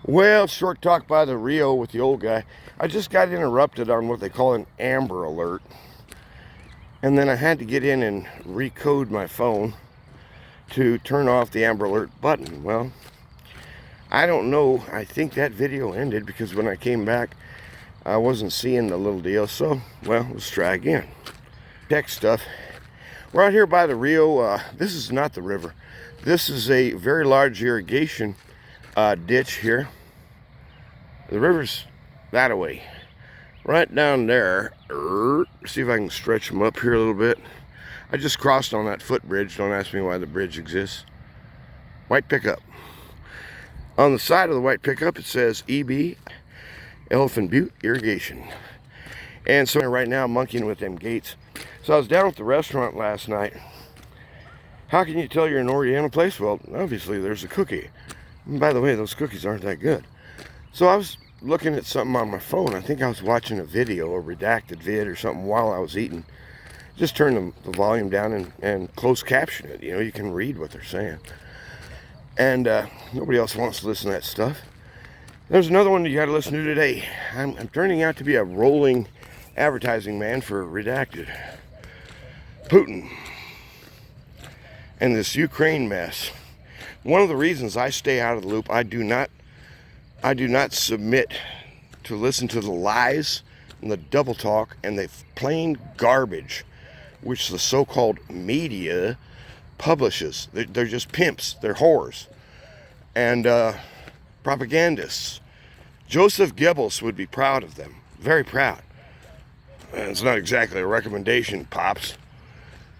Well, short talk by the Rio with the old guy. I just got interrupted on what they call an Amber Alert. And then I had to get in and recode my phone to turn off the Amber Alert button. Well, I don't know. I think that video ended because when I came back, I wasn't seeing the little deal. So, well, let's try again. Tech stuff. We're out here by the Rio. This is not the river. This is a very large irrigation ditch here. The river's that way. Right down there. See if I can stretch them up here a little bit. I just crossed on that footbridge. Don't ask me why the bridge exists. White pickup. On the side of the white pickup, it says EB, Elephant Butte Irrigation. And so right now I'm monkeying with them gates. So I was down at the restaurant last night. How can you tell you're an Oriental place? Well, obviously there's a cookie. And by the way, those cookies aren't that good. So I was looking at something on my phone. I think I was watching a video, a redacted vid or something while I was eating. Just turn the volume down and close caption it. You know, you can read what they're saying. And nobody else wants to listen to that stuff. There's another one you got to listen to today. I'm turning out to be a rolling advertising man for Redacted. Putin and this Ukraine mess. One of the reasons I stay out of the loop, I do not submit to listen to the lies and the double talk and the plain garbage which the so-called media publishes. They're just pimps. They're whores. And propagandists. Joseph Goebbels would be proud of them. Very proud. And it's not exactly a recommendation, Pops.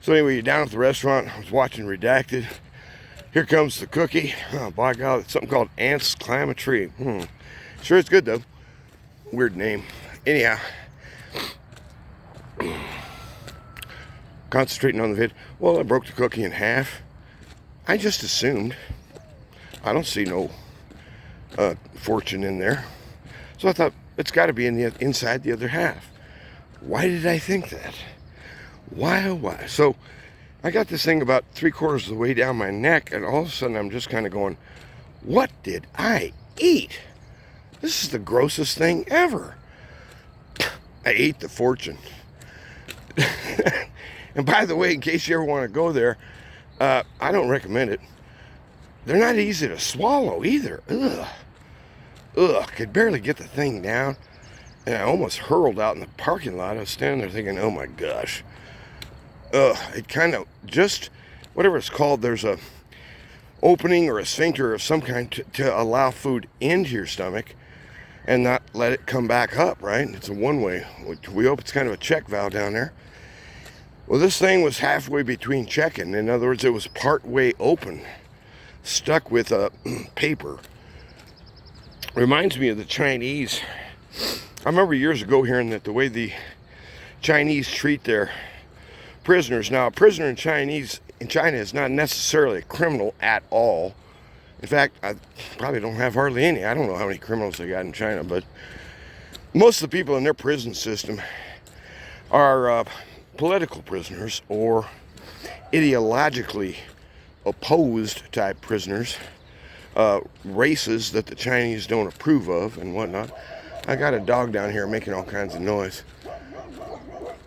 So anyway, you're down at the restaurant. I was watching Redacted. Here comes the cookie. Oh, by God, it's something called Ants Climb a Tree. Sure it's good, though. Weird name. Anyhow. Concentrating on the vid. Well, I broke the cookie in half. I just assumed. I don't see no fortune in there. So I thought, it's got to be inside the other half. Why did I think that? Why, oh why? So I got this thing about 3/4 of the way down my neck, and all of a sudden I'm just kind of going, what did I eat? This is the grossest thing ever. I ate the fortune. And by the way, in case you ever want to go there, I don't recommend it. They're not easy to swallow either. Ugh, could barely get the thing down. And I almost hurled out in the parking lot. I was standing there thinking, oh my gosh. It kind of just, whatever it's called, there's a opening or a sphincter of some kind to allow food into your stomach and not let it come back up, right? It's a one-way. We hope it's kind of a check valve down there. Well, this thing was halfway between checking. In other words, it was part way open, stuck with a paper. Reminds me of the Chinese. I remember years ago hearing that the way the Chinese treat their prisoners. Now, a prisoner in China is not necessarily a criminal at all. In fact, I probably don't have hardly any. I don't know how many criminals they got in China, but most of the people in their prison system are political prisoners or ideologically opposed type prisoners, races that the Chinese don't approve of and whatnot. I got a dog down here making all kinds of noise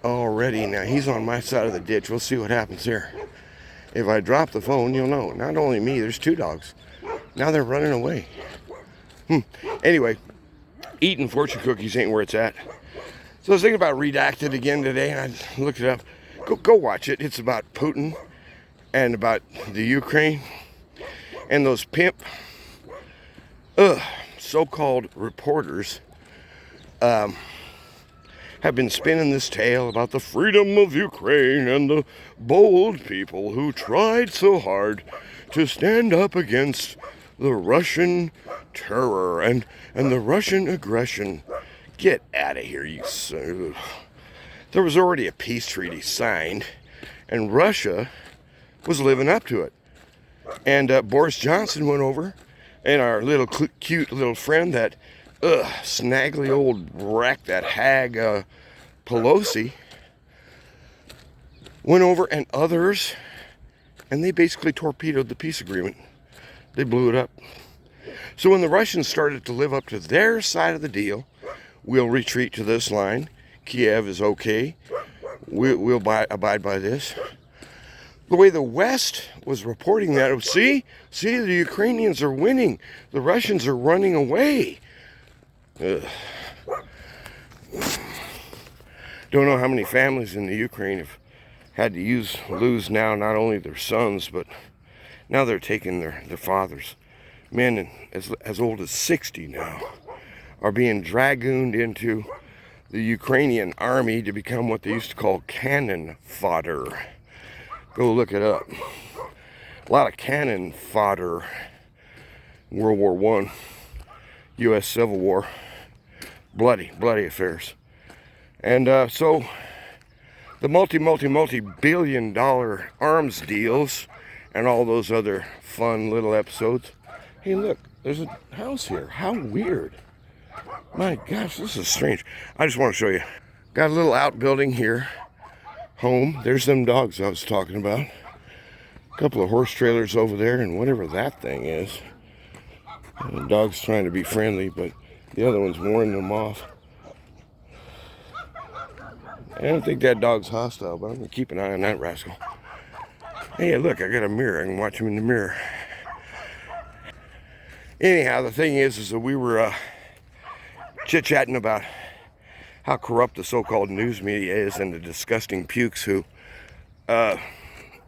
already. Now he's on my side of the ditch. We'll see what happens here. If I drop the phone, you'll know. Not only me, there's two dogs. Now they're running away. Anyway, eating fortune cookies ain't where it's at. So I was thinking about Redacted again today, and I looked it up. Go watch it. It's about Putin and about the Ukraine and those pimp so-called reporters have been spinning this tale about the freedom of Ukraine and the bold people who tried so hard to stand up against the Russian terror and the Russian aggression. Get out of here, you son. There was already a peace treaty signed, and Russia was living up to it. And Boris Johnson went over, and our little cute little friend, that snaggly old wreck, that hag Pelosi, went over, and others, and they basically torpedoed the peace agreement. They blew it up. So when the Russians started to live up to their side of the deal, we'll retreat to this line. Kiev is okay. We'll abide by this. The way the West was reporting that, see, the Ukrainians are winning. The Russians are running away. Ugh. Don't know how many families in the Ukraine have had to lose now not only their sons, but now they're taking their fathers. Men as old as 60 now are being dragooned into the Ukrainian army to become what they used to call cannon fodder. Go look it up. A lot of cannon fodder. World War I, U.S. Civil War. Bloody affairs. And so the multi-billion dollar arms deals and all those other fun little episodes. Hey, look, there's a house here. How weird. My gosh, this is strange. I just want to show you. Got a little outbuilding here. Home. There's them dogs I was talking about. A couple of horse trailers over there and whatever that thing is. The dog's trying to be friendly, but the other one's warning them off. I don't think that dog's hostile, but I'm going to keep an eye on that rascal. Hey, look, I got a mirror. I can watch him in the mirror. Anyhow, the thing is that we were chit-chatting about how corrupt the so-called news media is and the disgusting pukes who are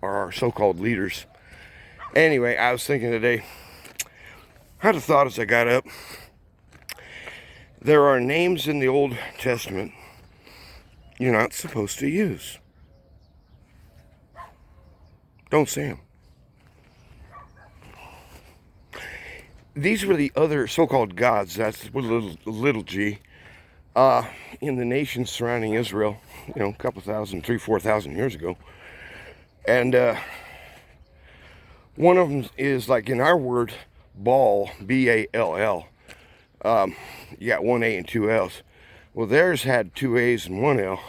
our so-called leaders. Anyway, I was thinking today, I had a thought as I got up. There are names in the Old Testament you're not supposed to use. Don't say them. These were the other so-called gods, that's with a little g, in the nations surrounding Israel, a couple thousand, 3,000-4,000 years ago. And one of them is, like in our word, Baal, B-A-L-L. You got one A and two L's. Well, theirs had two A's and one L.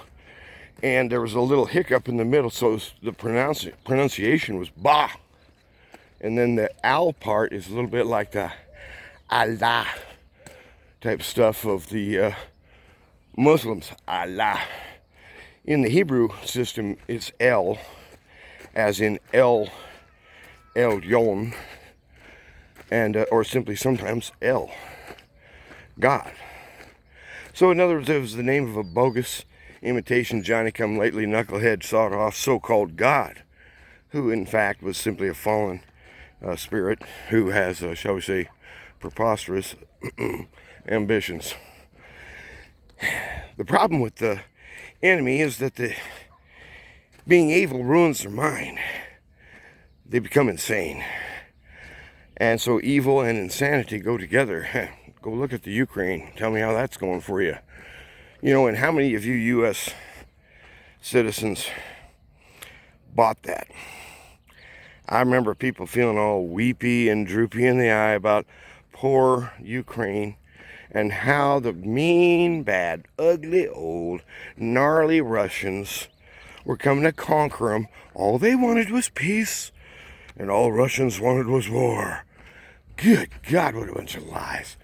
And there was a little hiccup in the middle, so the pronunciation was Ba. And then the Al part is a little bit like the Allah type stuff of the Muslims. Allah. In the Hebrew system, it's El, as in El Yon, and or simply sometimes El, God. So in other words, it was the name of a bogus imitation Johnny-come-lately knucklehead sawed-off so-called God, who in fact was simply a fallen spirit who has, shall we say, preposterous ambitions. The problem with the enemy is that being evil ruins their mind. They become insane. And so evil and insanity go together. Go look at the Ukraine. Tell me how that's going for you. And how many of you U.S. citizens bought that? I remember people feeling all weepy and droopy in the eye about poor Ukraine and how the mean, bad, ugly, old, gnarly Russians were coming to conquer them. All they wanted was peace, and all Russians wanted was war. Good God, what a bunch of lies.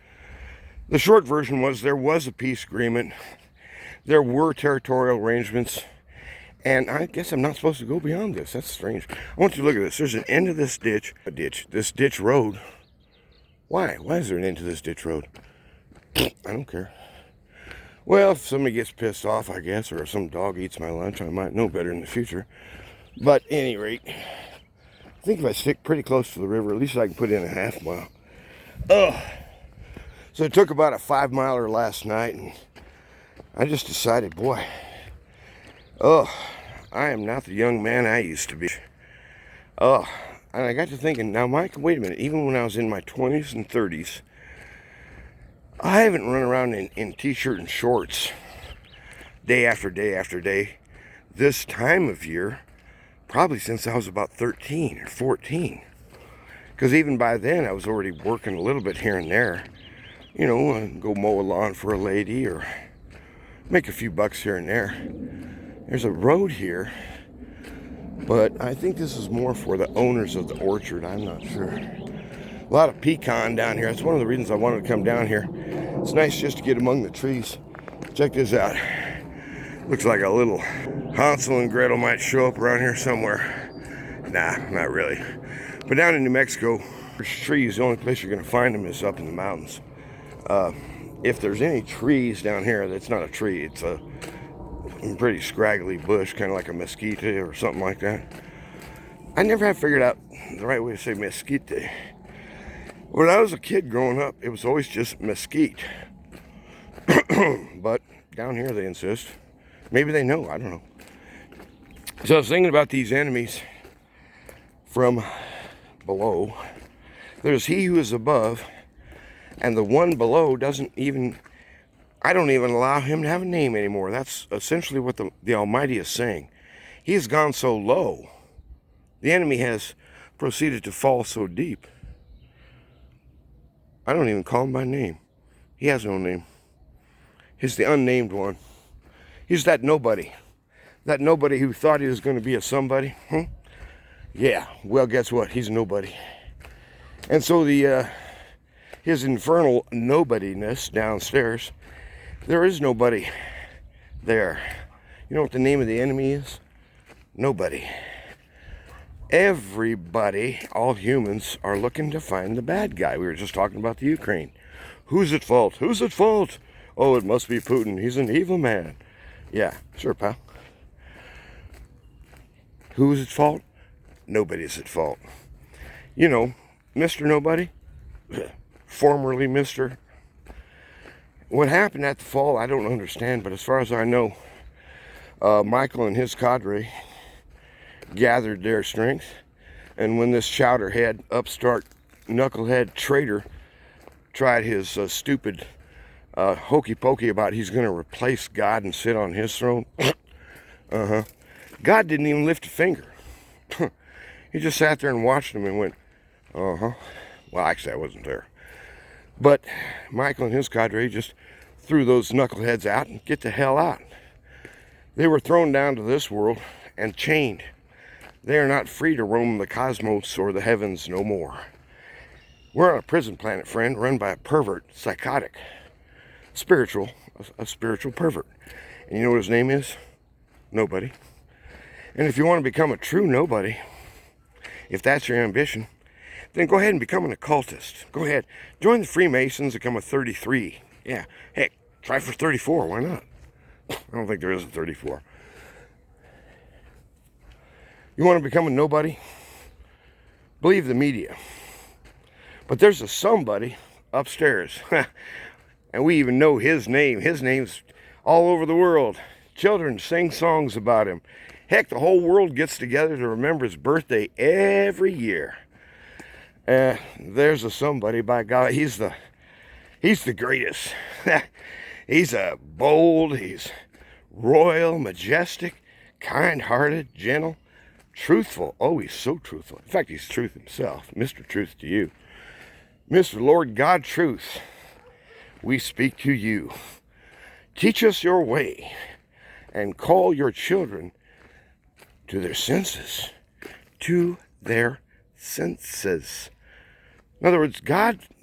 The short version was there was a peace agreement. There were territorial arrangements. And I guess I'm not supposed to go beyond this. That's strange. I want you to look at this. There's an end of this ditch. This ditch road. Why? Why is there an end to this ditch road? I don't care. Well, if somebody gets pissed off, I guess, or if some dog eats my lunch, I might know better in the future. But at any rate, I think if I stick pretty close to the river, at least I can put in a half mile. Ugh. So I took about a 5-miler last night, and I just decided, boy, I am not the young man I used to be. And I got to thinking, now, Mike, wait a minute. Even when I was in my 20s and 30s, I haven't run around in t-shirt and shorts day after day after day this time of year, probably since I was about 13 or 14. Because even by then, I was already working a little bit here and there. Go mow a lawn for a lady or make a few bucks here and there. There's a road here, but I think this is more for the owners of the orchard. I'm not sure. A lot of pecan down here. That's one of the reasons I wanted to come down here. It's nice just to get among the trees. Check this out. Looks like a little Hansel and Gretel might show up around here somewhere. Nah, not really. But down in New Mexico, there's trees. The only place you're going to find them is up in the mountains. If there's any trees down here, that's not a tree. It's a pretty scraggly bush, kind of like a mesquite or something like that. I never have figured out the right way to say mesquite. When I was a kid growing up, it was always just mesquite. But down here they insist. Maybe they know, I don't know. So I was thinking about these enemies from below. There's he who is above, and the one below doesn't even, I don't even allow him to have a name anymore. That's essentially what the Almighty is saying. He has gone so low. The enemy has proceeded to fall so deep. I don't even call him by name. He has no name. He's the unnamed one. He's that nobody. That nobody who thought he was going to be a somebody. Yeah, well, guess what? He's nobody. And so his infernal nobodiness downstairs, there is nobody there. You know what the name of the enemy is? Nobody. Everybody, all humans, are looking to find the bad guy. We were just talking about the Ukraine. Who's at fault? Who's at fault? Oh, it must be Putin. He's an evil man. Yeah, sure, pal. Who's at fault? Nobody's at fault. You know, Mr. Nobody, formerly Mr. What happened at the fall, I don't understand, but as far as I know, Michael and his cadre gathered their strength, and when this chowderhead, upstart, knucklehead traitor tried his stupid hokey pokey about he's going to replace God and sit on his throne, God didn't even lift a finger. He just sat there and watched him and went, well, actually I wasn't there, but Michael and his cadre just threw those knuckleheads out and get the hell out. They were thrown down to this world and chained. They are not free to roam the cosmos or the heavens no more. We're on a prison planet, friend, run by a pervert, psychotic, a spiritual pervert. And you know what his name is? Nobody. And if you want to become a true nobody, if that's your ambition, then go ahead and become an occultist. Go ahead. Join the Freemasons, become a 33. Yeah, heck, try for 34. Why not? I don't think there is a 34. You want to become a nobody? Believe the media. But there's a somebody upstairs. And we even know his name. His name's all over the world. Children sing songs about him. Heck, the whole world gets together to remember his birthday every year. There's a somebody, by God. He's the greatest. He's bold. He's royal, majestic, kind-hearted, gentle, truthful. Oh, he's so truthful. In fact, he's truth himself. Mr. Truth to you. Mr. Lord God Truth, we speak to you. Teach us your way and call your children to their senses. To their senses. In other words,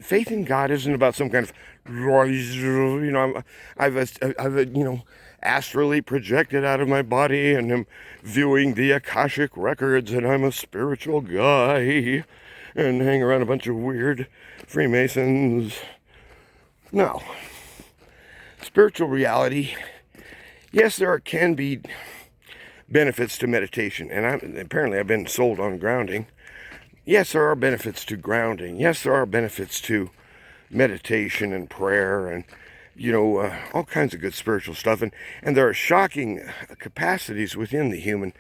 faith in God isn't about some kind of, I've astrally projected out of my body and am viewing the Akashic records and I'm a spiritual guy and hang around a bunch of weird Freemasons. No. Spiritual reality, yes, there can be benefits to meditation, and apparently I've been sold on grounding. Yes, there are benefits to grounding. Yes, there are benefits to meditation and prayer and, all kinds of good spiritual stuff. And there are shocking capacities within the human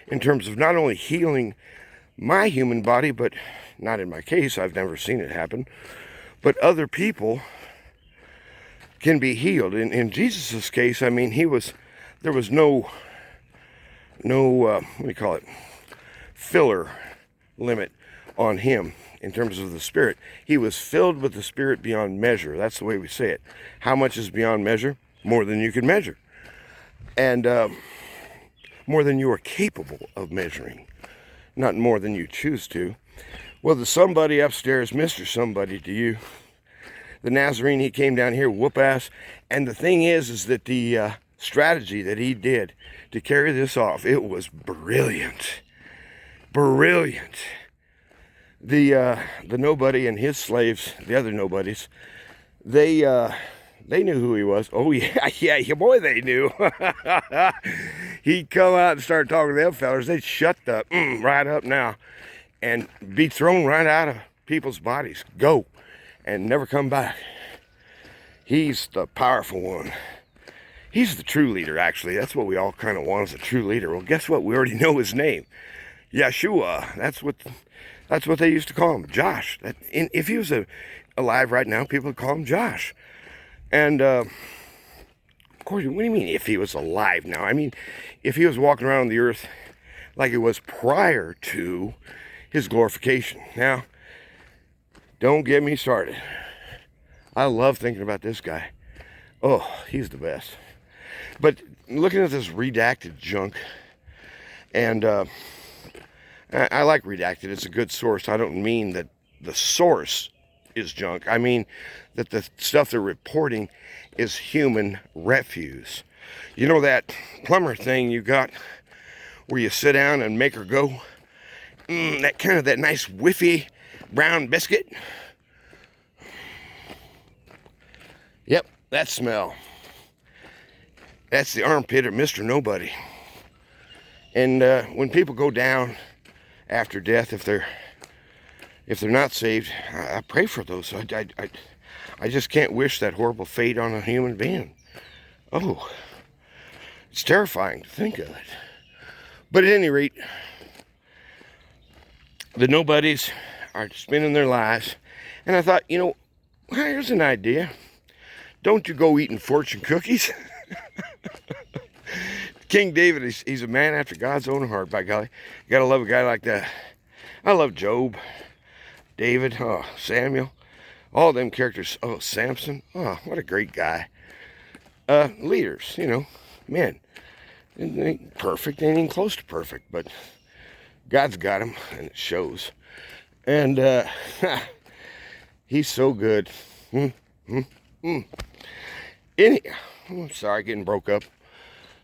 in terms of not only healing my human body, but not in my case, I've never seen it happen, but other people can be healed. In Jesus' case, I mean, there was no filler limit on him in terms of the Spirit. He was filled with the Spirit beyond measure. That's the way we say it. How much is beyond measure? More than you can measure. And more than you are capable of measuring. Not more than you choose to. Well, the somebody upstairs, Mr. Somebody to you, the Nazarene, he came down here, whoop ass. And the thing is that the strategy that he did to carry this off, it was brilliant. Brilliant. The nobody and his slaves, the other nobodies, they knew who he was. Oh yeah, yeah, boy, they knew. He'd come out and start talking to them fellers. They'd shut the right up now and be thrown right out of people's bodies. Go. And never come back. He's the powerful one. He's the true leader, actually. That's what we all kind of want, as a true leader. Well, guess what? We already know his name. Yeshua. That's what they used to call him. Josh. If he was alive right now, people would call him Josh. And, of course, what do you mean if he was alive now? I mean, if he was walking around the earth like it was prior to his glorification. Now, don't get me started. I love thinking about this guy. Oh, he's the best. But looking at this redacted junk, and I like redacted. It's a good source. I don't mean that the source is junk. I mean that the stuff they're reporting is human refuse. You know that plumber thing you got where you sit down and make her go? That nice whiffy brown biscuit. Yep, that smell. That's the armpit of Mr. Nobody. And when people go down after death, if they're not saved, I pray for those. I just can't wish that horrible fate on a human being. Oh, it's terrifying to think of it. But at any rate, the nobodies are spending their lives. And I thought, here's an idea. Don't you go eating fortune cookies. King David, he's a man after God's own heart, by golly. You gotta love a guy like that. I love Job, David, Samuel, all them characters. Oh, Samson. Oh, what a great guy. Leaders, men. They ain't perfect, they ain't even close to perfect, but God's got them, and it shows. And he's so good. Anyhow, I'm sorry, getting broke up.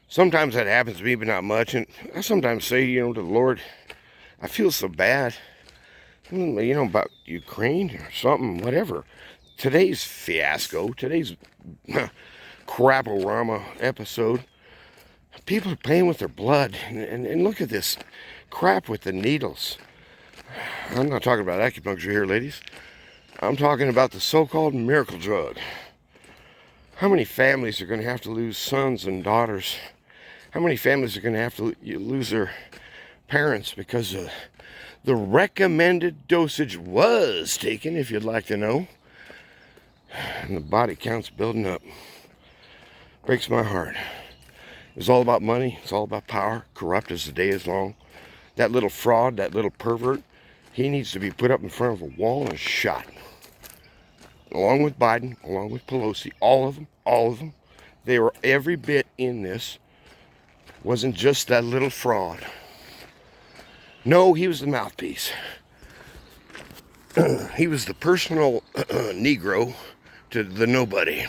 Sometimes that happens to me, but not much. And I sometimes say, to the Lord, I feel so bad, about Ukraine or something, whatever. Today's fiasco, today's crap-o-rama episode, people are playing with their blood. And look at this crap with the needles. I'm not talking about acupuncture here, ladies. I'm talking about the so-called miracle drug. How many families are going to have to lose sons and daughters? How many families are going to have to lose their parents because the recommended dosage was taken, if you'd like to know, and the body count's building up? Breaks my heart. It's all about money. It's all about power. Corrupt as the day is long. That little fraud, that little pervert, he needs to be put up in front of a wall and shot. Along with Biden, along with Pelosi, all of them. They were every bit in this. Wasn't just that little fraud. No, he was the mouthpiece. He was the personal Negro to the nobody.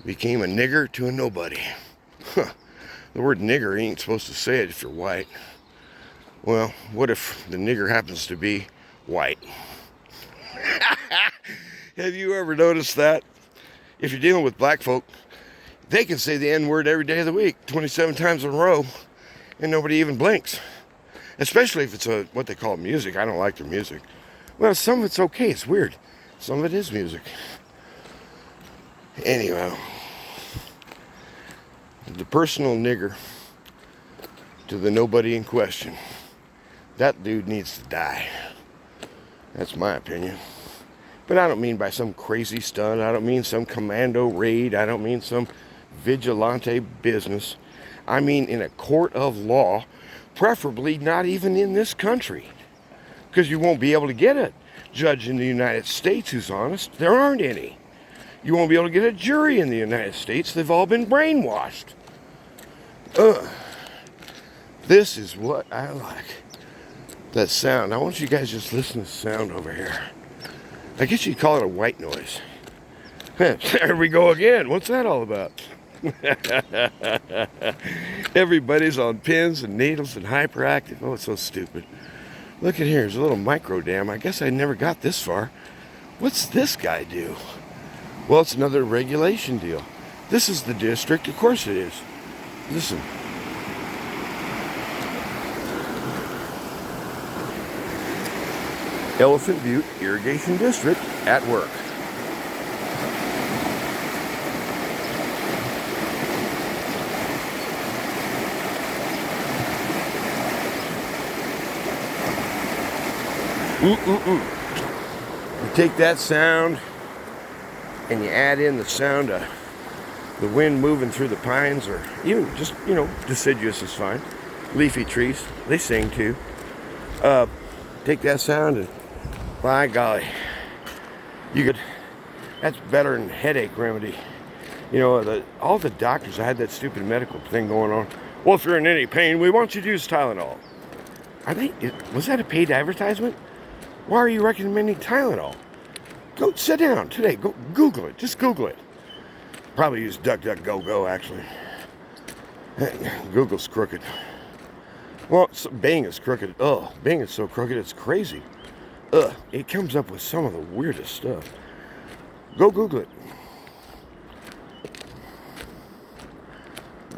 Became a nigger to a nobody. Huh. The word nigger, ain't supposed to say it if you're white. Well, what if the nigger happens to be white? Have you ever noticed that? If you're dealing with black folk, they can say the N-word every day of the week, 27 times in a row, and nobody even blinks. Especially if it's what they call music. I don't like their music. Well, some of it's okay. It's weird. Some of it is music. Anyway, the personal nigger to the nobody in question. That dude needs to die. That's my opinion. But I don't mean by some crazy stunt. I don't mean some commando raid. I don't mean some vigilante business. I mean in a court of law, preferably not even in this country. Because you won't be able to get a judge in the United States who's honest. There aren't any. You won't be able to get a jury in the United States. They've all been brainwashed. This is what I like. That sound. I want you guys just listen to the sound over here. I guess you'd call it a white noise. There we go again. What's that all about? Everybody's on pins and needles and hyperactive. Oh, it's so stupid. Look at here. There's a little micro dam. I guess I never got this far. What's this guy do? Well, it's another regulation deal. This is the district. Of course it is. Listen. Elephant Butte Irrigation District at work. You take that sound and you add in the sound of the wind moving through the pines, or even just, deciduous is fine. Leafy trees, they sing too. Take that sound and by golly, that's better than headache remedy. All the doctors, I had that stupid medical thing going on. Well, if you're in any pain, we want you to use Tylenol. Was that a paid advertisement? Why are you recommending Tylenol? Go sit down today. Go Google it. Just Google it. Probably use DuckDuckGo, actually. Google's crooked. Well, Bing is crooked. Bing is so crooked, it's crazy. It comes up with some of the weirdest stuff. Go Google it.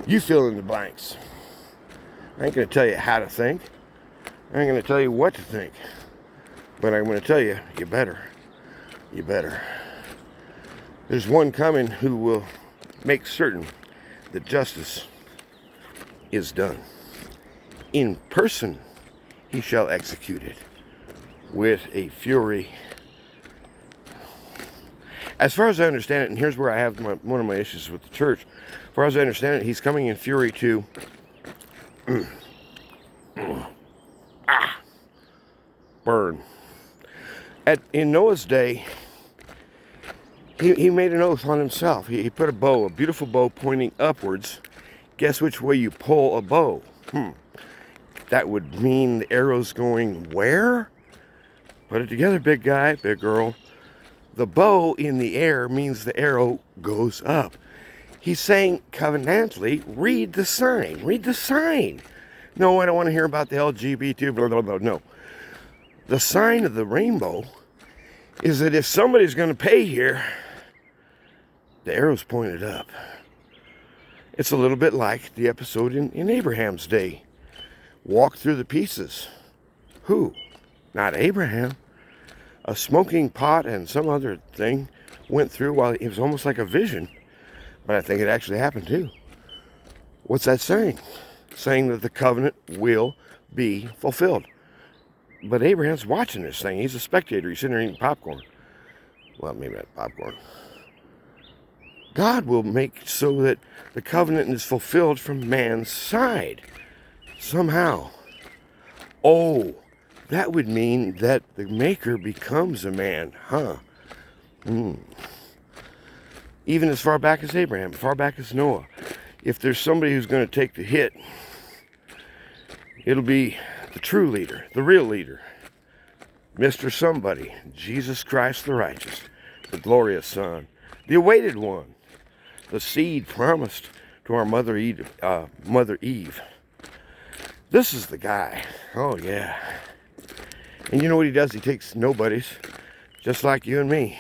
You fill in the blanks. I ain't going to tell you how to think. I ain't going to tell you what to think. But I'm going to tell you, you better. You better. There's one coming who will make certain that justice is done. In person, he shall execute it with a fury. As far as I understand it, and here's where I have one of my issues with the church. As far as I understand it, he's coming in fury to burn. In Noah's day, he made an oath on himself. He put a beautiful bow pointing upwards. Guess which way you pull a bow? That would mean the arrow's going where? Put it together, big guy, big girl. The bow in the air means the arrow goes up. He's saying covenantally, read the sign. Read the sign. No, I don't want to hear about the LGBT, blah, blah, blah. No. The sign of the rainbow is that if somebody's going to pay here, the arrow's pointed up. It's a little bit like the episode in Abraham's day. Walk through the pieces. Who? Not Abraham. A smoking pot and some other thing went through while it was almost like a vision. But I think it actually happened too. What's that saying? Saying that the covenant will be fulfilled. But Abraham's watching this thing. He's a spectator. He's sitting there eating popcorn. Well, maybe not popcorn. God will make so that the covenant is fulfilled from man's side. Somehow. Oh, that would mean that the maker becomes a man, huh? Even as far back as Abraham, far back as Noah. If there's somebody who's going to take the hit, it'll be the true leader, the real leader. Mr. Somebody, Jesus Christ the righteous, the glorious Son, the awaited one, the seed promised to our Mother Eve. This is the guy. Oh, yeah. And you know what he does? He takes nobodies, just like you and me.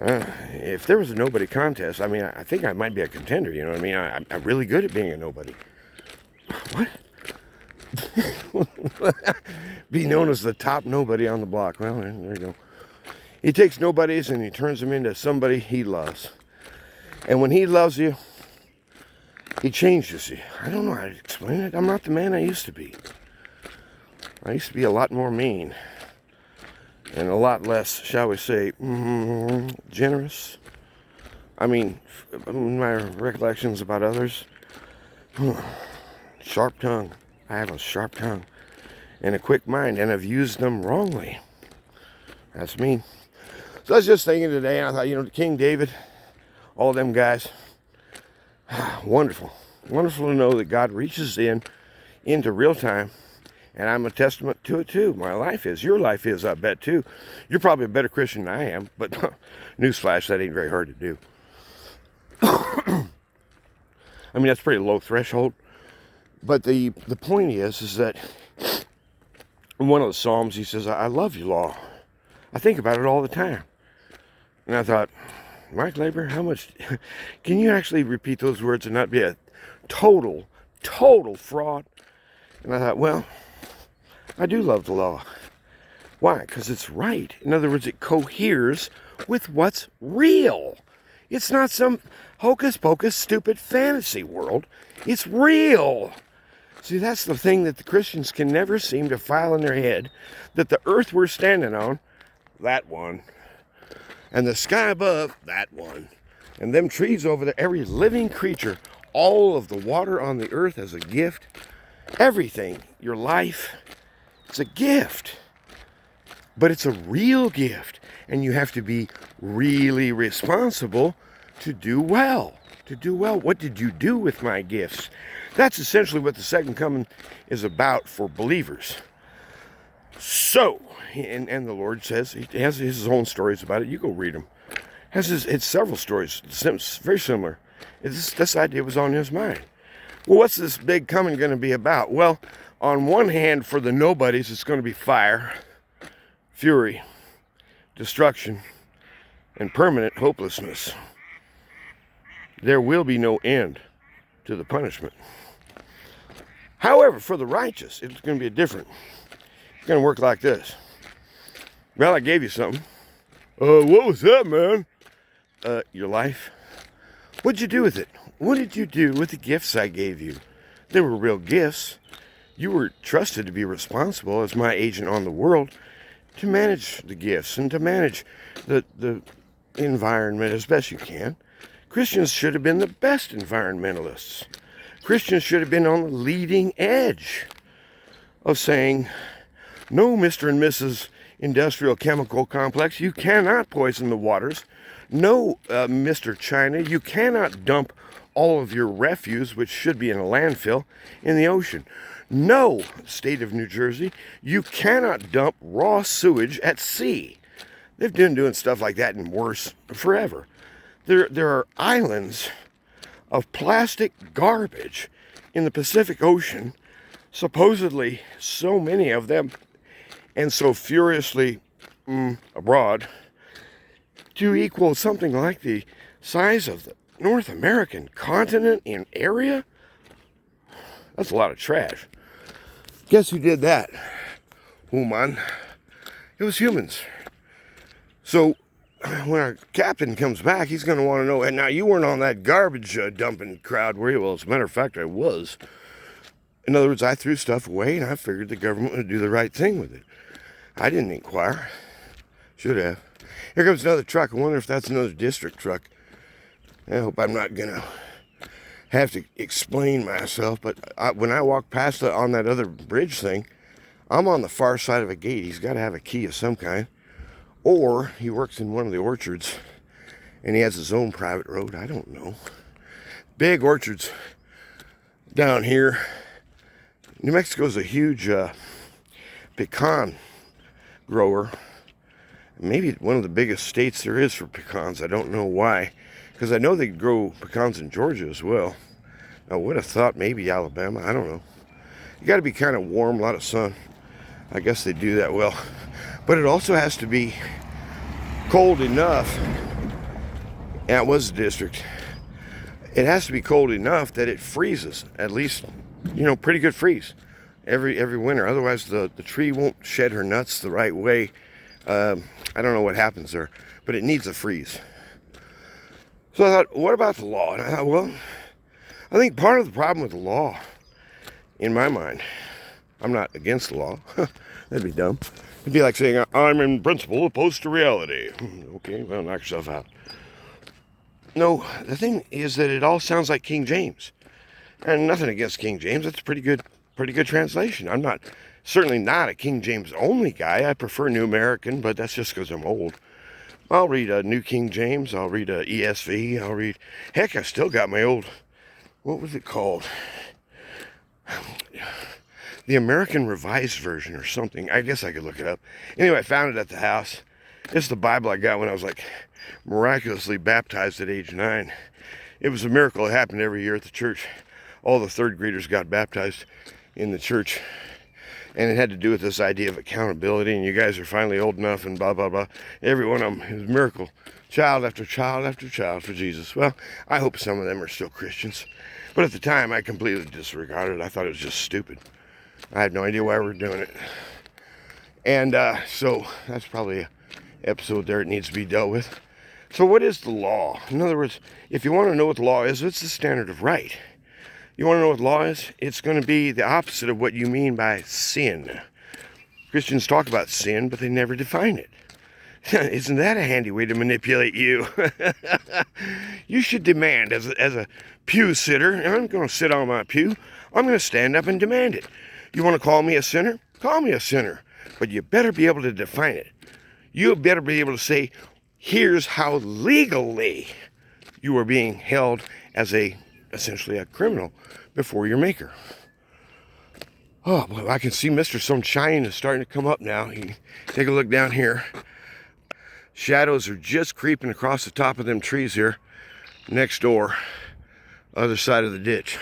If there was a nobody contest, I think I might be a contender, you know what I mean? I'm really good at being a nobody. What? Be known as the top nobody on the block. Well, there you go. He takes nobodies and he turns them into somebody he loves. And when he loves you, he changes you. I don't know how to explain it. I'm not the man I used to be. I used to be a lot more mean. And a lot less, shall we say, generous. My recollections about others. Sharp tongue. I have a sharp tongue. And a quick mind. And I've used them wrongly. That's me. So I was just thinking today, and I thought, King David, all them guys, wonderful. Wonderful to know that God reaches into real time And I'm a testament to it too. My life is. Your life is, I bet, too. You're probably a better Christian than I am, but newsflash, that ain't very hard to do. I mean, that's pretty low threshold. But the point is that in one of the Psalms, he says, I love you, law. I think about it all the time. And I thought, Mark Labor, how much... Can you actually repeat those words and not be a total fraud? And I thought, well, I do love the law. Why? Because it's right. In other words, it coheres with what's real. It's not some hocus-pocus, stupid fantasy world. It's real. See, that's the thing that the Christians can never seem to file in their head, that the earth we're standing on, that one, and the sky above, that one, and them trees over there, every living creature, all of the water on the earth as a gift, everything, your life, it's a gift. But it's a real gift, and you have to be really responsible to do well. To do well. What did you do with my gifts? That's essentially what the second coming is about for believers. So, and the Lord says, he has his own stories about it. You go read them. It's several stories, very similar. This idea was on his mind. Well, what's this big coming going to be about? Well, on one hand, for the nobodies, it's going to be fire, fury, destruction, and permanent hopelessness. There will be no end to the punishment. However, for the righteous, it's going to be different. It's going to work like this. Well, I gave you something. What was that, man? Your life. What'd you do with it? What did you do with the gifts I gave you? They were real gifts. You were trusted to be responsible as my agent on the world to manage the gifts and to manage the environment as best you can. Christians should have been the best environmentalists. Christians should have been on the leading edge of saying, no, Mr. and Mrs. Industrial Chemical Complex, you cannot poison the waters. No, Mr. China, you cannot dump all of your refuse, which should be in a landfill, in the ocean. No, state of New Jersey, you cannot dump raw sewage at sea. They've been doing stuff like that and worse forever. There are islands of plastic garbage in the Pacific Ocean, supposedly so many of them, and so furiously abroad, to equal something like the size of the North American continent in area. That's a lot of trash. Guess who did that? Human. It was humans. So when our captain comes back, he's going to want to know, and now you weren't on that garbage dumping crowd, were you? Well, as a matter of fact, I was. In other words, I threw stuff away, and I figured the government would do the right thing with it. I didn't inquire. Should have. Here comes another truck. I wonder if that's another district truck. I hope I'm not going to have to explain myself, but when I walk past on that other bridge thing, I'm on the far side of a gate. He's got to have a key of some kind. Or he works in one of the orchards, and he has his own private road. I don't know. Big orchards down here. New Mexico's a huge pecan grower. Maybe one of the biggest states there is for pecans. I don't know why. Because I know they grow pecans in Georgia as well. I would have thought maybe Alabama. I don't know. You got to be kind of warm, a lot of sun. I guess they do that well. But it also has to be cold enough. Yeah, it was a district. It has to be cold enough that it freezes. At least, pretty good freeze every winter. Otherwise, the tree won't shed her nuts the right way. I don't know what happens there. But it needs a freeze. So I thought, what about the law? And I thought, well, I think part of the problem with the law, in my mind, I'm not against the law. That'd be dumb. It'd be like saying, I'm in principle opposed to reality. Okay, well, knock yourself out. No, the thing is that it all sounds like King James. And nothing against King James. That's a pretty good translation. I'm certainly not a King James only guy. I prefer New American, but that's just because I'm old. I'll read a New King James. I'll read a ESV. Heck, I still got my old, what was it called? the American Revised Version or something. I guess I could look it up. Anyway, I found it at the house. It's the Bible I got when I was like miraculously baptized at age 9. It was a miracle. It happened every year at the church. All the third graders got baptized in the church. And it had to do with this idea of accountability, and you guys are finally old enough, and blah, blah, blah. Every one of them is a miracle. Child after child after child for Jesus. Well, I hope some of them are still Christians. But at the time, I completely disregarded it. I thought it was just stupid. I had no idea why we were doing it. And so that's probably an episode there it needs to be dealt with. So what is the law? In other words, if you want to know what the law is, it's the standard of right. You want to know what law is? It's going to be the opposite of what you mean by sin. Christians talk about sin, but they never define it. Isn't that a handy way to manipulate you? You should demand, as a pew sitter, and I'm going to sit on my pew, I'm going to stand up and demand it. You want to call me a sinner? Call me a sinner. But you better be able to define it. You better be able to say, here's how legally you are being held as essentially a criminal before your maker. Oh, boy, I can see Mr. Sunshine is starting to come up now. You can take a look down here. Shadows are just creeping across the top of them trees here next door, other side of the ditch.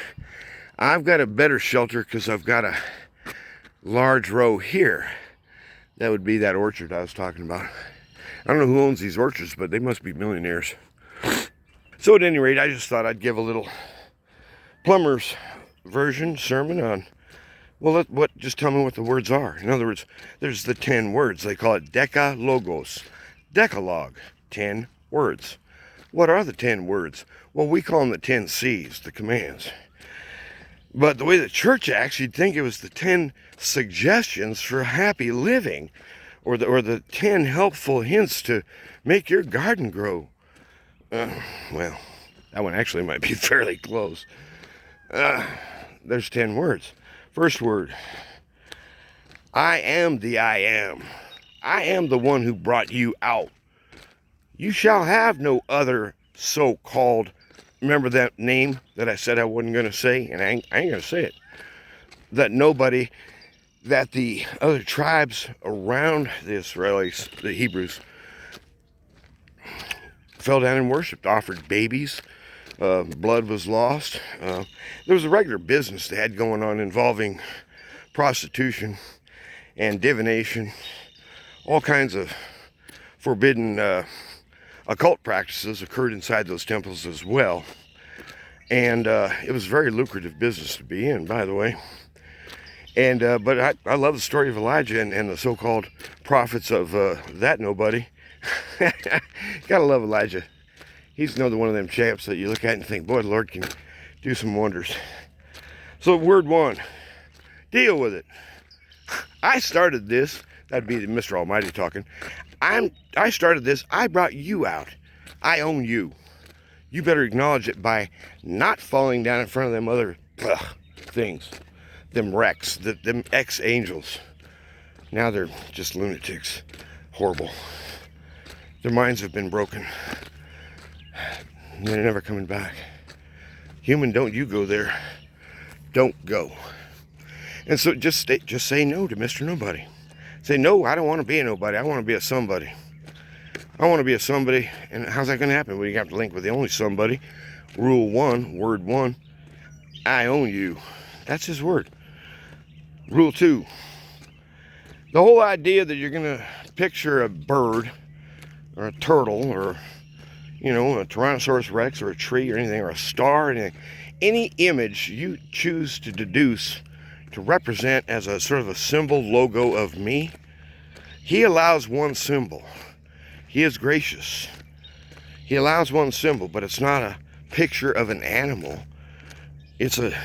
I've got a better shelter because I've got a large row here. That would be that orchard I was talking about. I don't know who owns these orchards, but they must be millionaires. So at any rate, I just thought I'd give a little plumber's version sermon on, well, just tell me what the words are. In other words, there's the 10 words. They call it decalogos. Decalogue, 10 words. What are the 10 words? Well, we call them the 10 C's, the commands. But the way the church acts, you'd think it was the 10 suggestions for happy living, or the 10 helpful hints to make your garden grow. Well, that one actually might be fairly close. There's 10 words. First word, I am the I am. I am the one who brought you out. You shall have no other so-called, remember that name that I said I wasn't going to say, and I ain't going to say it. That the other tribes around the Israelis, the Hebrews, fell down and worshipped, offered babies. Blood was lost. There was a regular business they had going on involving prostitution and divination. All kinds of forbidden occult practices occurred inside those temples as well. And it was a very lucrative business to be in, by the way. And but I love the story of Elijah and the so-called prophets of that nobody. Gotta love Elijah. He's another one of them champs that you look at and think, boy, the Lord can do some wonders. So word one, deal with it. I started this. That'd be Mr. Almighty talking. I started this. I brought you out. I own you. You better acknowledge it by not falling down in front of them other things. Them wrecks, them ex-angels. Now they're just lunatics. Horrible. Their minds have been broken. They're never coming back. Human, don't you go there. Don't go. And so just say no to Mr. Nobody. Say, no, I don't want to be a nobody. I want to be a somebody. I want to be a somebody. And how's that going to happen? Well, you have to link with the only somebody. Rule 1, word 1, I own you. That's his word. Rule 2, the whole idea that you're going to picture a bird or a turtle or, you know, a Tyrannosaurus Rex or a tree or anything, or a star or anything, any image you choose to deduce to represent as a sort of a symbol, logo of me, he allows one symbol. He is gracious. He allows one symbol, but it's not a picture of an animal. It's a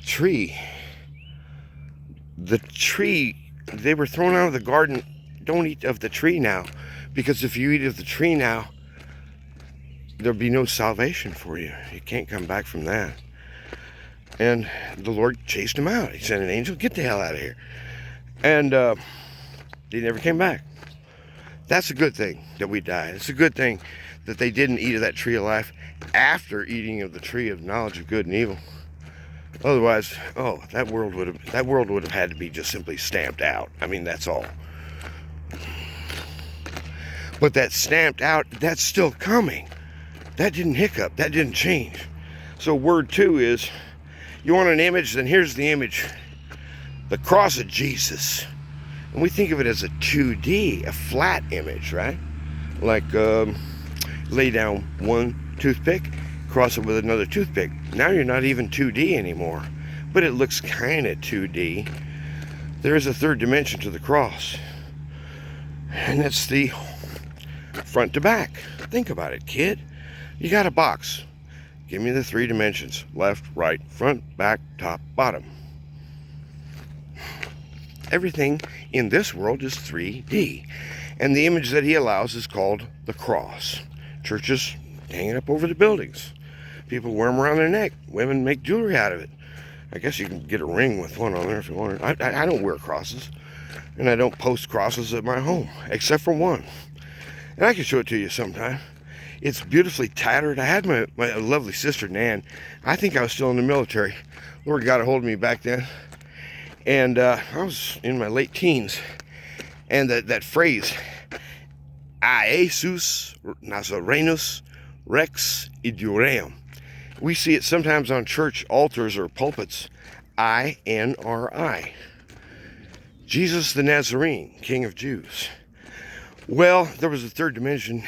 tree. The tree, they were thrown out of the garden. Don't eat of the tree now, because if you eat of the tree now, there'll be no salvation for you. You can't come back from that. And the Lord chased him out. He sent an angel, get the hell out of here. And he never came back. That's a good thing that we died. It's a good thing that they didn't eat of that tree of life after eating of the tree of knowledge of good and evil. Otherwise, oh, that world would have had to be just simply stamped out. I mean, that's all. But that stamped out, that's still coming. That didn't hiccup. That didn't change. So word 2 is, you want an image? Then here's the image. The cross of Jesus. And we think of it as a 2D, a flat image, right? Like lay down one toothpick, cross it with another toothpick. Now you're not even 2D anymore, but it looks kind of 2D. There is a third dimension to the cross, and it's the front to back. Think about it, kid. You got a box. Give me the 3 dimensions. Left, right, front, back, top, bottom. Everything in this world is 3D. And the image that he allows is called the cross. Churches hang it up over the buildings. People wear them around their neck. Women make jewelry out of it. I guess you can get a ring with one on there if you want. I don't wear crosses. And I don't post crosses at my home, except for one. And I can show it to you sometime. It's beautifully tattered. I had my lovely sister, Nan. I think I was still in the military. Lord got a hold of me back then. And I was in my late teens. And that phrase, A Jesus Nazarenus Rex Idureum. We see it sometimes on church altars or pulpits. INRI. Jesus the Nazarene, King of Jews. Well, there was a third dimension.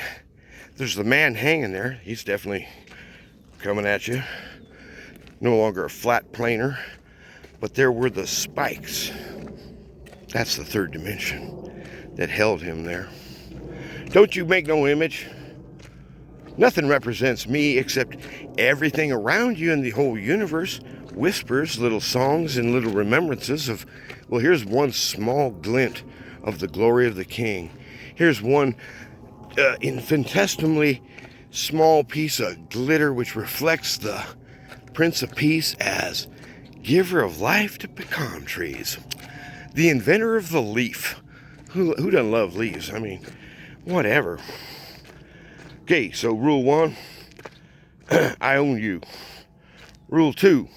There's the man hanging there. He's definitely coming at you. No longer a flat planer. But there were the spikes. That's the third dimension that held him there. Don't you make no image. Nothing represents me except everything around you in the whole universe whispers little songs and little remembrances of, well, here's one small glint of the glory of the King. Here's one infinitesimally small piece of glitter which reflects the Prince of Peace as giver of life to pecan trees. The inventor of the leaf. Who doesn't love leaves? I mean, whatever. Okay, so rule 1, I own you. Rule 2,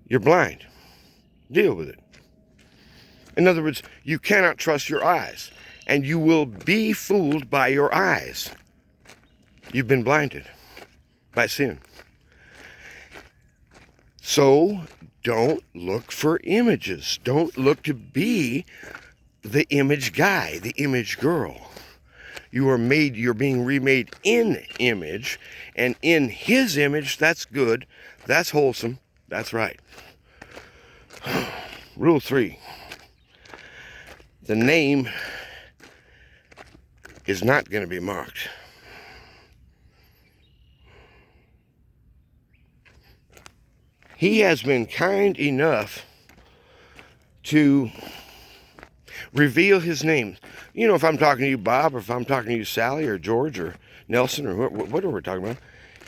you're blind. Deal with it. In other words, you cannot trust your eyes, and you will be fooled by your eyes. You've been blinded by sin. So don't look for images. Don't look to be the image guy, the image girl. You're being remade in image, and in his image. That's good, that's wholesome, that's right. Rule 3, the name is not going to be marked. He has been kind enough to reveal his name. You know, if I'm talking to you, Bob, or if I'm talking to you, Sally, or George, or Nelson, or whatever we're talking about,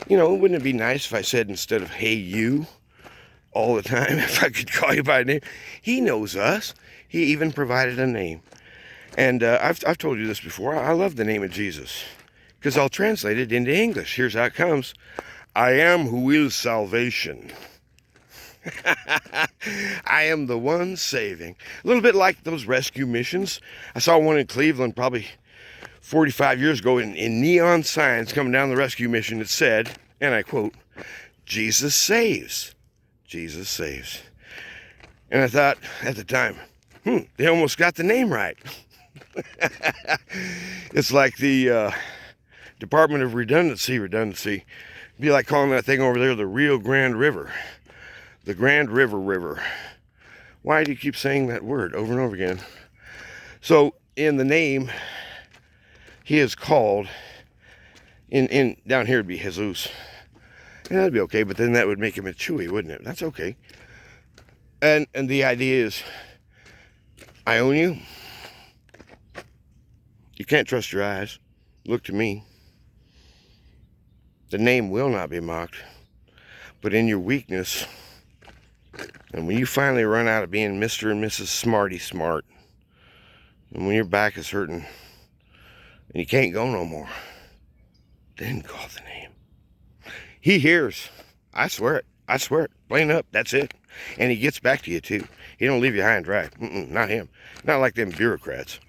you know, wouldn't it be nice if I said, instead of hey you all the time, if I could call you by name? He knows us. He even provided a name. And I've told you this before. I love the name of Jesus, because I'll translate it into English. Here's how it comes. I am who is salvation. I am the one saving. A little bit like those rescue missions. I saw one in Cleveland probably 45 years ago in neon signs coming down the rescue mission. It said, and I quote, Jesus saves. Jesus saves. And I thought at the time, they almost got the name right. It's like the Department of Redundancy. It'd be like calling that thing over there the Rio Grande River. The Grand River. Why do you keep saying that word over and over again? So in the name, he is called, in down here it'd be Jesus. And that'd be okay, but then that would make him a Chewy, wouldn't it? That's okay. And the idea is, I own you. You can't trust your eyes. Look to me. The name will not be mocked. But in your weakness, and when you finally run out of being Mr. and Mrs. Smarty Smart, and when your back is hurting, and you can't go no more, then call the name. He hears. I swear it. I swear it. Plain up. That's it. And he gets back to you, too. He don't leave you high and dry. Not him. Not like them bureaucrats.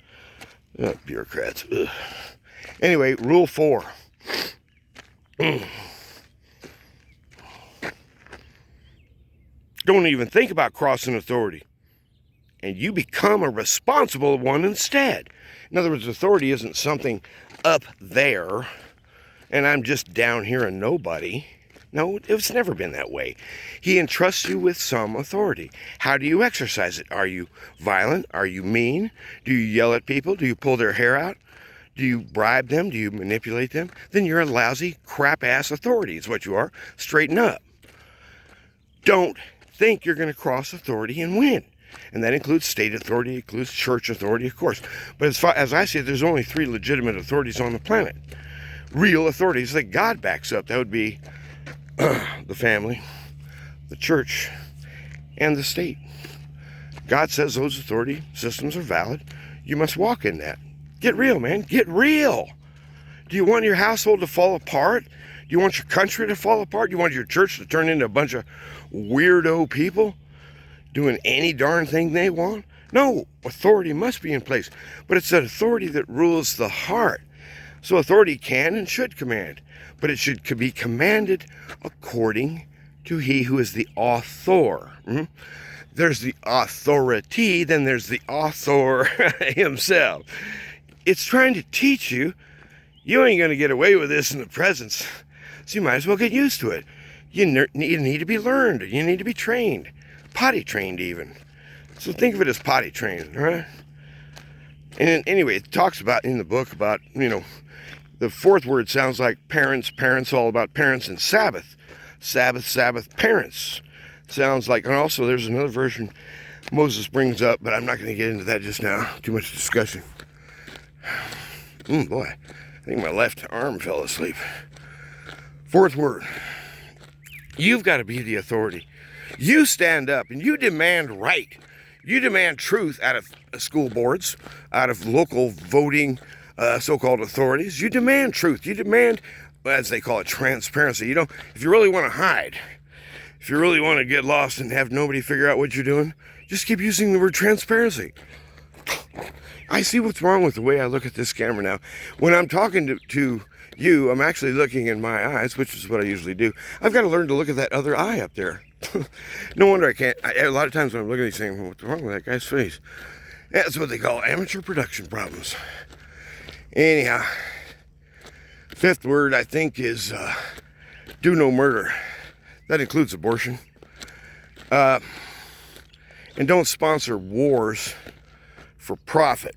Bureaucrats. Ugh. Anyway, rule 4. Don't even think about crossing authority. And you become a responsible one instead. In other words, authority isn't something up there, and I'm just down here and nobody. No, it's never been that way. He entrusts you with some authority. How do you exercise it? Are you violent? Are you mean? Do you yell at people? Do you pull their hair out? Do you bribe them? Do you manipulate them? Then you're a lousy, crap-ass authority is what you are. Straighten up. Don't think you're going to cross authority and win. And that includes state authority, includes church authority, of course. But as far as I see it, there's only 3 legitimate authorities on the planet. Real authorities that God backs up. That would be the family, the church, and the state. God says those authority systems are valid. You must walk in that. Get real, man. Get real. Do you want your household to fall apart? Do you want your country to fall apart? Do you want your church to turn into a bunch of weirdo people doing any darn thing they want? No, authority must be in place. But it's an authority that rules the heart. So authority can and should command. But it should be commanded according to he who is the author. There's the authority, then there's the author himself. It's trying to teach you, you ain't going to get away with this in the presence. So you might as well get used to it. You need to be learned. You need to be trained. Potty trained even. So think of it as potty trained, all right? And anyway, it talks about in the book about, the 4th word sounds like parents, all about parents, and Sabbath. Sabbath, parents. Sounds like, and also there's another version Moses brings up, but I'm not going to get into that just now. Too much discussion. Boy, I think my left arm fell asleep. 4th word. You've got to be the authority. You stand up and you demand right. You demand truth out of school boards, out of local voting so-called authorities. You demand truth. You demand, as they call it, transparency. If you really want to hide, if you really want to get lost and have nobody figure out what you're doing, just keep using the word transparency. I see what's wrong with the way I look at this camera now. When I'm talking to you, I'm actually looking in my eyes, which is what I usually do. I've got to learn to look at that other eye up there. No wonder I can't. A lot of times when I'm looking at these things, what's wrong with that guy's face? That's what they call amateur production problems. Anyhow, 5th word, I think, is do no murder. That includes abortion. And don't sponsor wars for profit.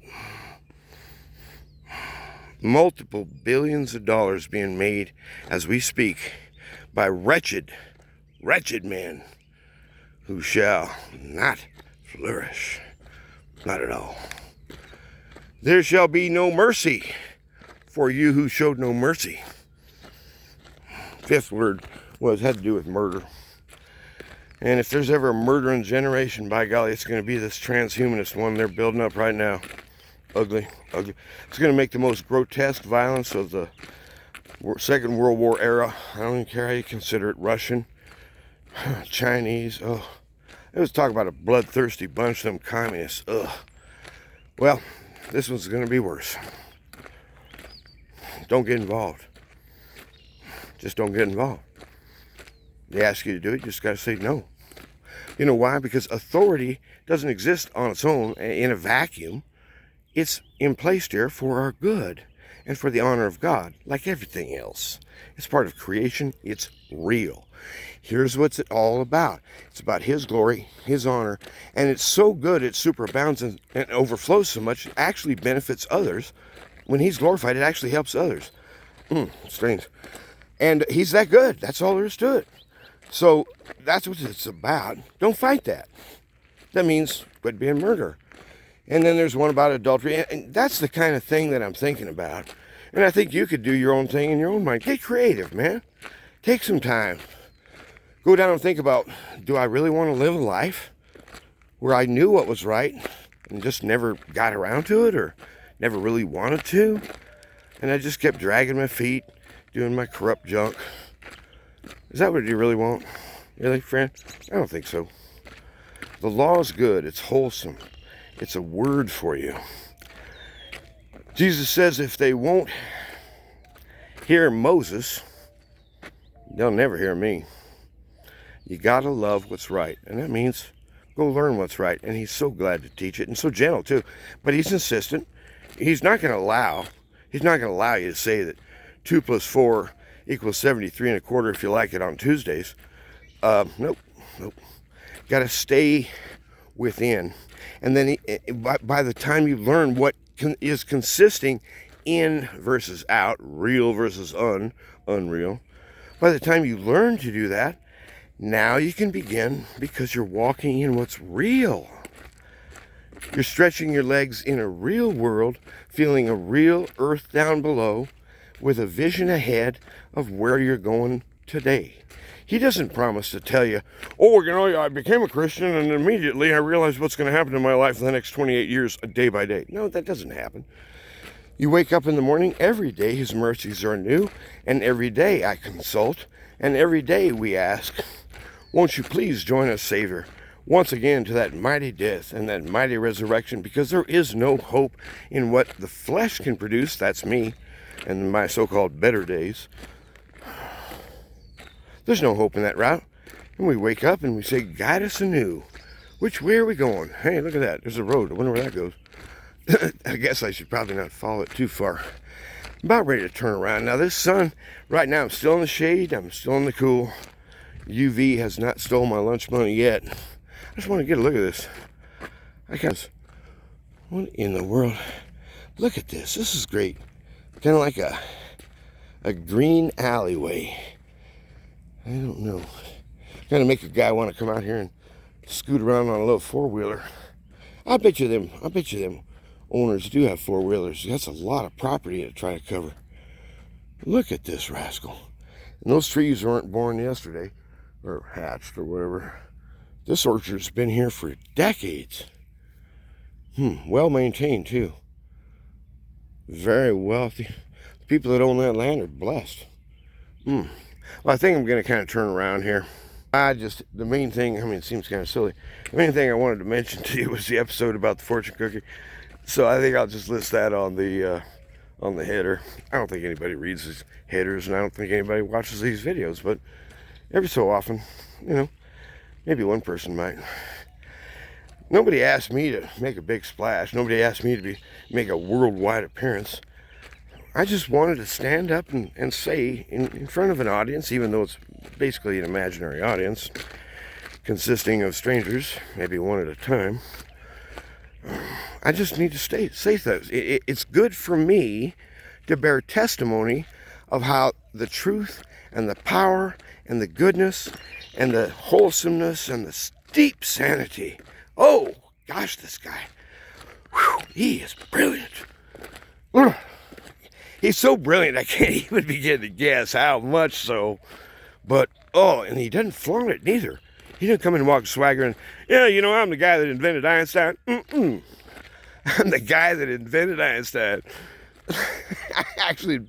Multiple billions of dollars being made as we speak by wretched men who shall not flourish. Not at all. There shall be no mercy for you who showed no mercy. 5th word had to do with murder. And if there's ever a murdering generation, by golly, it's going to be this transhumanist one they're building up right now. Ugly. It's going to make the most grotesque violence of the Second World War era. I don't even care how you consider it. Russian, Chinese. Oh, it was talking about a bloodthirsty bunch of them communists. Ugh. Well, this one's going to be worse. Don't get involved. Just don't get involved. They ask you to do it, you just got to say no. You know why? Because authority doesn't exist on its own in a vacuum. It's in place here for our good and for the honor of God, like everything else. It's part of creation. It's real. Here's what's it all about. It's about His glory, His honor, and it's so good it superabounds and overflows so much it actually benefits others. When He's glorified, it actually helps others. Strange. And He's that good. That's all there is to it. So that's what it's about. Don't fight that. That means quit being murder. And then there's one about adultery. And that's the kind of thing that I'm thinking about. And I think you could do your own thing in your own mind. Get creative, man. Take some time. Go down and think about, do I really want to live a life where I knew what was right and just never got around to it or never really wanted to? And I just kept dragging my feet, doing my corrupt junk. Is that what you really want? Really, friend? I don't think so. The law is good. It's wholesome. It's a word for you. Jesus says if they won't hear Moses, they'll never hear me. You gotta love what's right. And that means go learn what's right. And he's so glad to teach it, and so gentle too. But he's insistent. He's not gonna allow you to say that 2 + 4 = 73 1/4 if you like it on Tuesdays. Nope. Gotta stay within. And then by the time you learn what is consisting in versus out, real versus unreal, by the time you learn to do that, now you can begin, because you're walking in what's real. You're stretching your legs in a real world, feeling a real earth down below, with a vision ahead of where you're going today. He doesn't promise to tell you, oh, I became a Christian and immediately I realized what's going to happen in my life in the next 28 years, day by day. No, that doesn't happen. You wake up in the morning, every day his mercies are new, and every day I consult, and every day we ask, won't you please join us, Savior, once again to that mighty death and that mighty resurrection, because there is no hope in what the flesh can produce, that's me, and my so-called better days. There's no hope in that route. And we wake up and we say, guide us anew. Which way are we going? Hey, look at that. There's a road. I wonder where that goes. I guess I should probably not follow it too far. I'm about ready to turn around. Now this sun, right now I'm still in the shade. I'm still in the cool. UV has not stolen my lunch money yet. I just want to get a look at this. What in the world? Look at this. This is great. Kind of like a green alleyway. I don't know. Kind of make a guy want to come out here and scoot around on a little four-wheeler. I bet you them owners do have four-wheelers. That's a lot of property to try to cover. Look at this rascal. And those trees weren't born yesterday, or hatched, or whatever. This orchard's been here for decades. Well maintained too. Very wealthy. The people that own that land are blessed. Well, I think I'm going to kind of turn around here. The main thing, it seems kind of silly. The main thing I wanted to mention to you was the episode about the fortune cookie. So I think I'll just list that on the header. I don't think anybody reads these headers, and I don't think anybody watches these videos, but every so often, maybe one person might. Nobody asked me to make a big splash. Nobody asked me to make a worldwide appearance. I just wanted to stand up and say in front of an audience, even though it's basically an imaginary audience, consisting of strangers, maybe one at a time. I just need to say that. It's good for me to bear testimony of how the truth and the power and the goodness and the wholesomeness and the steep sanity. Oh, gosh, this guy. Whew, he is brilliant. He's so brilliant, I can't even begin to guess how much so. But, and he doesn't flaunt it neither. He didn't come in and walk swaggering, I'm the guy that invented Einstein. I'm the guy that invented Einstein. Actually,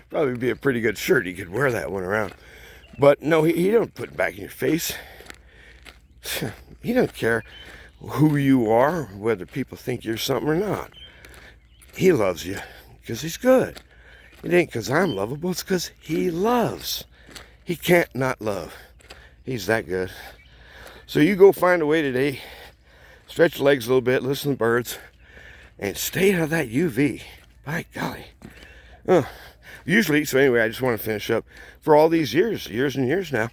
probably be a pretty good shirt. He could wear that one around. But no, he don't put it back in your face. He don't care who you are, whether people think you're something or not. He loves you because he's good. It ain't because I'm lovable, it's because he loves. He can't not love. He's that good. So you go find a way today, stretch your legs a little bit, listen to the birds, and stay out of that UV. By golly. Usually, so anyway, I just want to finish up. For all these years and years now,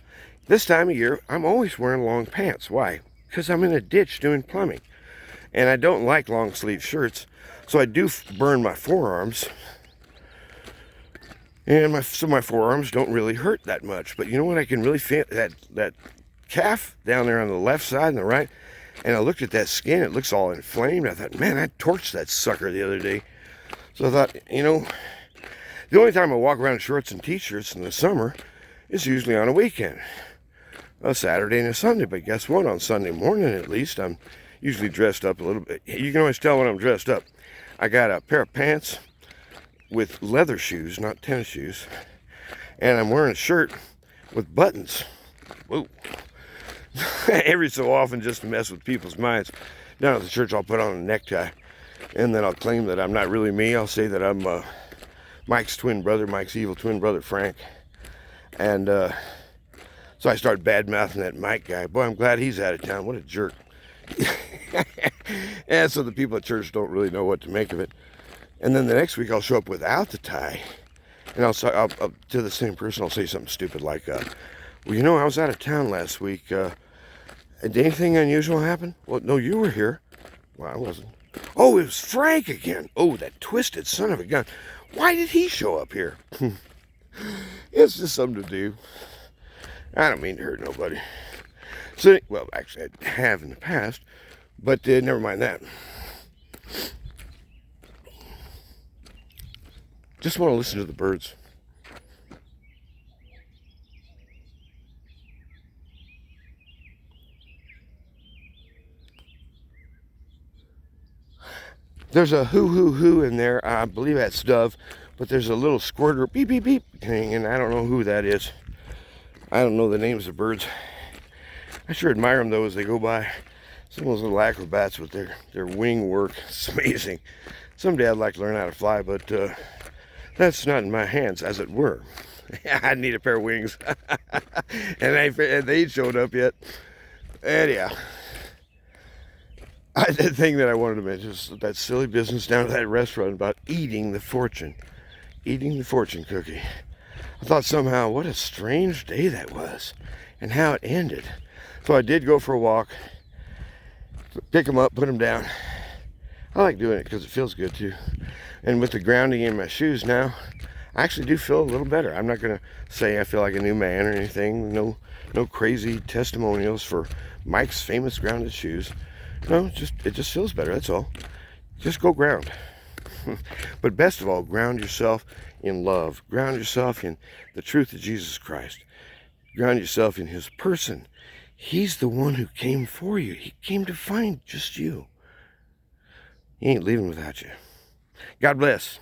this time of year, I'm always wearing long pants. Why? Because I'm in a ditch doing plumbing. And I don't like long sleeve shirts, so I do burn my forearms. And my forearms don't really hurt that much. But you know what? I can really feel that calf down there on the left side and the right. And I looked at that skin. It looks all inflamed. I thought, man, I torched that sucker the other day. So I thought, the only time I walk around in shorts and t-shirts in the summer is usually on a weekend. A Saturday and a Sunday. But guess what? On Sunday morning, at least, I'm usually dressed up a little bit. You can always tell when I'm dressed up. I got a pair of pants with leather shoes, not tennis shoes. and I'm wearing a shirt with buttons. Whoa. Every so often, just to mess with people's minds. Down at the church, I'll put on a necktie, and then I'll claim that I'm not really me. I'll say that I'm Mike's twin brother, Mike's evil twin brother, Frank. And so I started bad-mouthing that Mike guy. Boy, I'm glad he's out of town. What a jerk. And so the people at church don't really know what to make of it. And then the next week, I'll show up without the tie. And I'll to the same person, I'll say something stupid like, well, you know, I was out of town last week. Did anything unusual happen? Well, no, you were here. Well, I wasn't. Oh, it was Frank again. Oh, that twisted son of a gun. Why did he show up here? It's just something to do. I don't mean to hurt nobody. So, well, actually, I have in the past, but never mind that. Just want to listen to the birds. There's a hoo in there. I believe that's dove, but there's a little squirter beep beep beep thing, and I don't know who that is. I don't know the names of birds. I sure admire them though as they go by. Some of those little acrobats with their wing work. It's amazing. Someday I'd like to learn how to fly, but that's not in my hands, as it were. I need a pair of wings, and they ain't showed up yet. Anyhow. The thing that I wanted to mention is that silly business down at that restaurant about eating the fortune cookie. I thought somehow, what a strange day that was, and how it ended. So I did go for a walk, pick them up, put them down. I like doing it because it feels good too. And with the grounding in my shoes now, I actually do feel a little better. I'm not going to say I feel like a new man or anything. No crazy testimonials for Mike's famous grounded shoes. No, it just feels better, that's all. Just go ground. But best of all, ground yourself in love. Ground yourself in the truth of Jesus Christ. Ground yourself in his person. He's the one who came for you. He came to find just you. He ain't leaving without you. God bless.